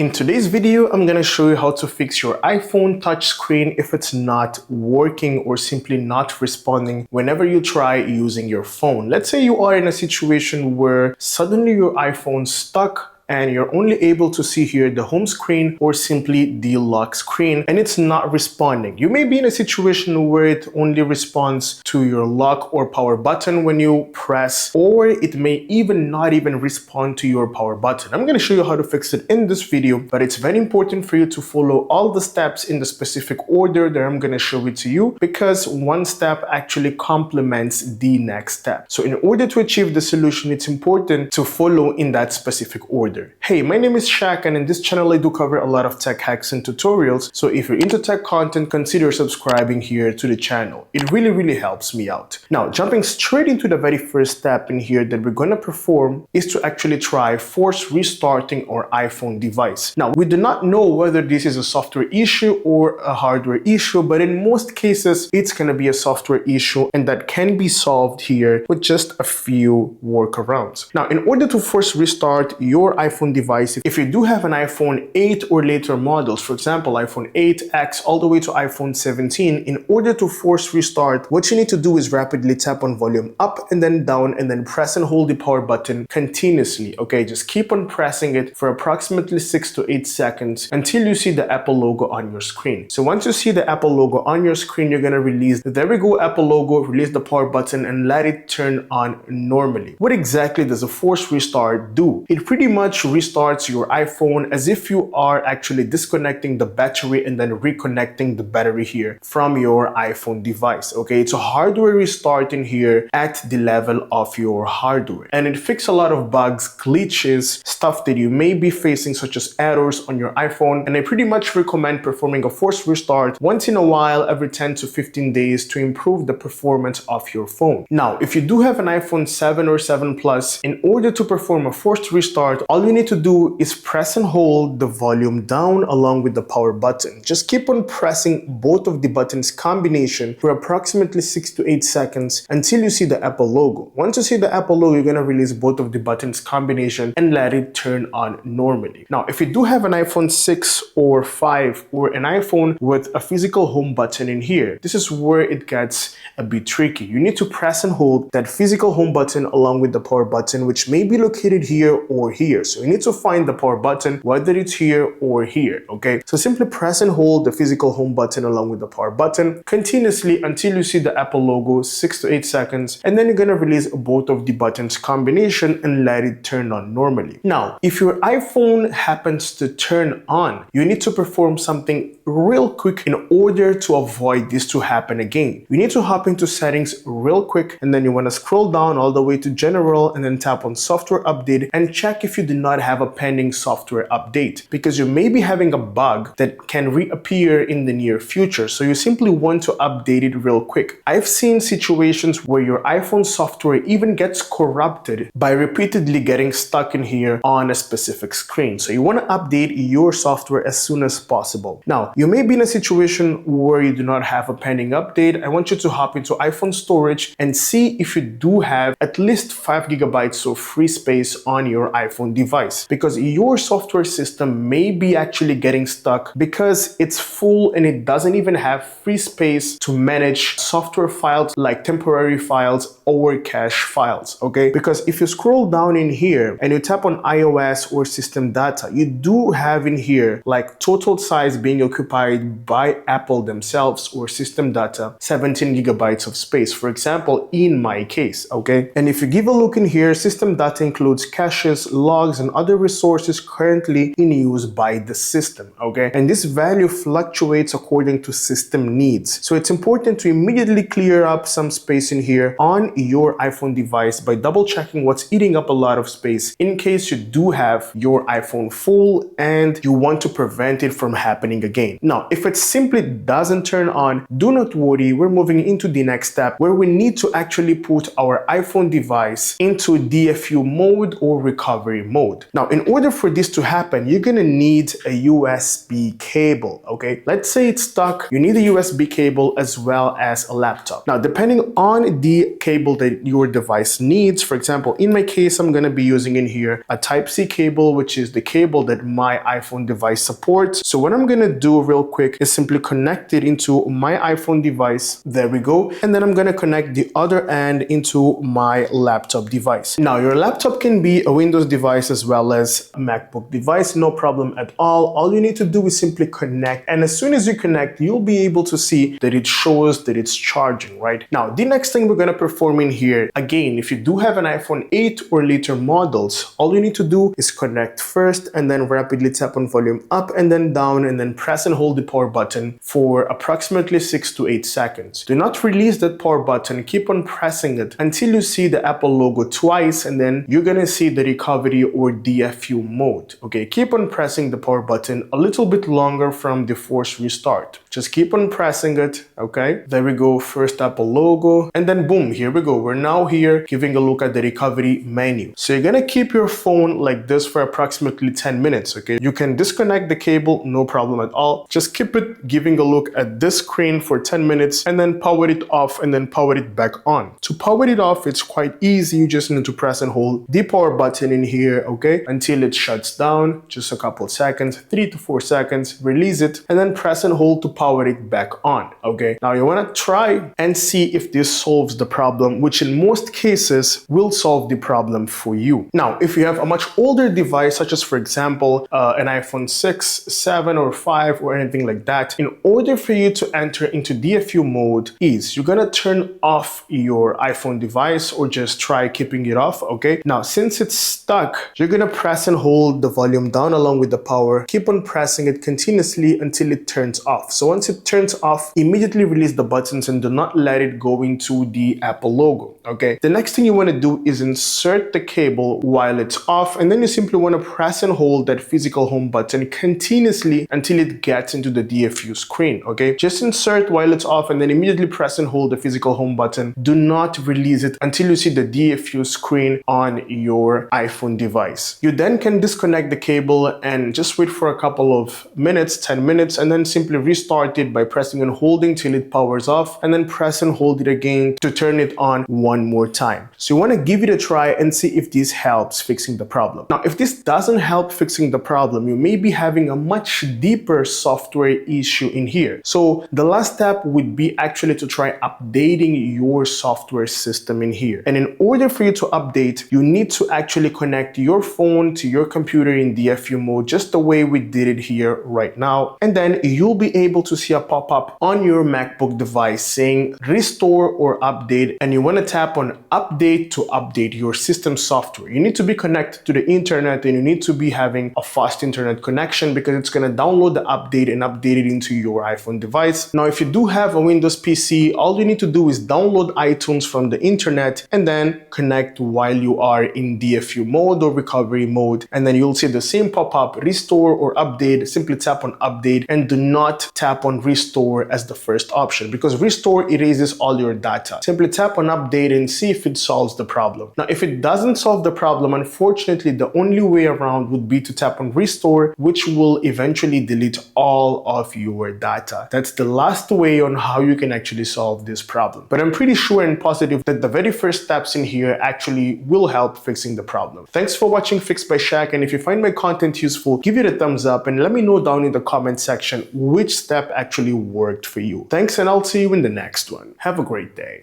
In today's video, I'm going to show you how to fix your iPhone touchscreen if it's not working or simply not responding whenever you try using your phone. Let's say you are in a situation where suddenly your iPhone's stuck and you're only able to see here the home screen or simply the lock screen and it's not responding. You may be in a situation where it only responds to your lock or power button when you press, or it may even not even respond to your power button. I'm going to show you how to fix it in this video, but it's very important for you to follow all the steps in the specific order that I'm going to show it to you, because one step actually complements the next step. So in order to achieve the solution, it's important to follow in that specific order. Hey, my name is Shaq, and in this channel I do cover a lot of tech hacks and tutorials, so if you're into tech content, consider subscribing here to the channel. It really helps me out. Now, jumping straight into the very first step in here that we're going to perform is to actually try force restarting our iPhone device. Now, we do not know whether this is a software issue or a hardware issue, but in most cases it's going to be a software issue, and that can be solved here with just a few workarounds. Now, in order to force restart your iPhone device, if you do have an iPhone 8 or later models, for example iPhone 8X all the way to iPhone 17, in order to force restart, what you need to do is rapidly tap on volume up and then down and then press and hold the power button continuously. Okay, just keep on pressing it for approximately 6 to 8 seconds until you see the Apple logo on your screen. So once you see the Apple logo on your screen, you're gonna release the there we go Apple logo, release the power button and let it turn on normally. What exactly does a force restart do? It pretty much restarts your iPhone as if you are actually disconnecting the battery and then reconnecting the battery here from your iPhone device. Okay, it's a hardware restart in here at the level of your hardware, and it fixes a lot of bugs, glitches, stuff that you may be facing, such as errors on your iPhone. And I pretty much recommend performing a force restart once in a while, every 10 to 15 days, to improve the performance of your phone. Now, if you do have an iPhone 7 or 7 Plus, in order to perform a forced restart, all you need to do is press and hold the volume down along with the power button. Just keep on pressing both of the buttons combination for approximately 6 to 8 seconds until you see the Apple logo. Once you see the Apple logo, you're gonna release both of the buttons combination and let it turn on normally. Now, if you do have an iPhone 6 or 5 or an iPhone with a physical home button in here, this is where it gets a bit tricky. You need to press and hold that physical home button along with the power button, which may be located here or here. So you need to find the power button, whether it's here or here. Okay, so simply press and hold the physical home button along with the power button continuously until you see the Apple logo, 6 to 8 seconds, and then you're gonna release both of the buttons combination and let it turn on normally. Now, if your iPhone happens to turn on, you need to perform something real quick in order to avoid this to happen again. You need to hop into settings real quick, and then you want to scroll down all the way to general and then tap on software update and check if you do not have a pending software update, because you may be having a bug that can reappear in the near future. So you simply want to update it real quick. I've seen situations where your iPhone software even gets corrupted by repeatedly getting stuck in here on a specific screen. So you want to update your software as soon as possible. Now, you may be in a situation where you do not have a pending update. I want you to hop into iPhone storage and see if you do have at least 5 gigabytes of free space on your iPhone device, because your software system may be actually getting stuck because it's full and it doesn't even have free space to manage software files like temporary files or cache files. Okay, because if you scroll down in here and you tap on iOS or system data, you do have in here like total size being occupied by Apple themselves or system data 17 gigabytes of space, for example, in my case. Okay, and if you give a look in here, system data includes caches, logs, and other resources currently in use by the system. Okay, and this value fluctuates according to system needs. So it's important to immediately clear up some space in here on your iPhone device by double checking what's eating up a lot of space, in case you do have your iPhone full and you want to prevent it from happening again. Now, if it simply doesn't turn on, do not worry. We're moving into the next step where we need to actually put our iPhone device into DFU mode or recovery mode. Now, in order for this to happen, you're gonna need a USB cable. Okay, let's say it's stuck. You need a USB cable as well as a laptop. Now, depending on the cable cable that your device needs. For example, in my case, I'm going to be using in here a Type-C cable, which is the cable that my iPhone device supports. So what I'm going to do real quick is simply connect it into my iPhone device. There we go. And then I'm going to connect the other end into my laptop device. Now, your laptop can be a Windows device as well as a MacBook device, no problem at all. All you need to do is simply connect. And as soon as you connect, you'll be able to see that it shows that it's charging, right? Now, the next thing we're going to perform in here, again, if you do have an iPhone 8 or later models, all you need to do is connect first and then rapidly tap on volume up and then down and then press and hold the power button for approximately 6 to 8 seconds. Do not release that power button. Keep on pressing it until you see the Apple logo twice, and then you're going to see the recovery or DFU mode. Okay, keep on pressing the power button a little bit longer from the force restart. Just keep on pressing it. Okay, there we go. First Apple logo, and then boom, here we go. We're now here giving a look at the recovery menu. So you're gonna keep your phone like this for approximately 10 minutes. Okay, you can disconnect the cable, no problem at all. Just keep it giving a look at this screen for 10 minutes and then power it off and then power it back on. To power it off, it's quite easy. You just need to press and hold the power button in here, okay, until it shuts down. Just a couple seconds, 3 to 4 seconds, release it, and then press and hold to power it back on. Okay, now you want to try and see if this solves the problem, which in most cases will solve the problem for you. Now, if you have a much older device, such as for example an iPhone 6, 7 or 5 or anything like that, in order for you to enter into DFU mode is you're gonna turn off your iPhone device or just try keeping it off. Okay, now since it's stuck, you're gonna press and hold the volume down along with the power. Keep on pressing it continuously until it turns off. So once it turns off, immediately release the buttons and do not let it go into the Apple logo. Okay, the next thing you want to do is insert the cable while it's off, and then you simply want to press and hold that physical home button continuously until it gets into the DFU screen. Okay, just insert while it's off and then immediately press and hold the physical home button. Do not release it until you see the DFU screen on your iPhone device. You then can disconnect the cable and just wait for a couple of minutes, 10 minutes, and then simply restart it by pressing and holding till it powers off, and then press and hold it again to turn it on one more time. So you want to give it a try and see if this helps fixing the problem. Now, if this doesn't help fixing the problem, you may be having a much deeper software issue in here. So the last step would be actually to try updating your software system in here. And in order for you to update, you need to actually connect your phone to your computer in DFU mode, just the way we did it here right now. And then you'll be able to see a pop-up on your MacBook device saying restore or update, and you want to tap on update to update your system software. You need to be connected to the internet and you need to be having a fast internet connection because it's going to download the update and update it into your iPhone device. Now, if you do have a Windows PC, all you need to do is download iTunes from the internet and then connect while you are in DFU mode or recovery mode, and then you'll see the same pop-up, restore or update. Simply tap on update and do not tap on restore as the first option because restore erases all your data. Simply tap on update and see if it solves the problem. Now, if it doesn't solve the problem, unfortunately, the only way around would be to tap on restore, which will eventually delete all of your data. That's the last way on how you can actually solve this problem. But I'm pretty sure and positive that the very first steps in here actually will help fixing the problem. Thanks for watching Fix by Shaq, and if you find my content useful, give it a thumbs up and let me know down in the comment section which step actually worked for you. Thanks, and I'll see you in the next one. Have a great day.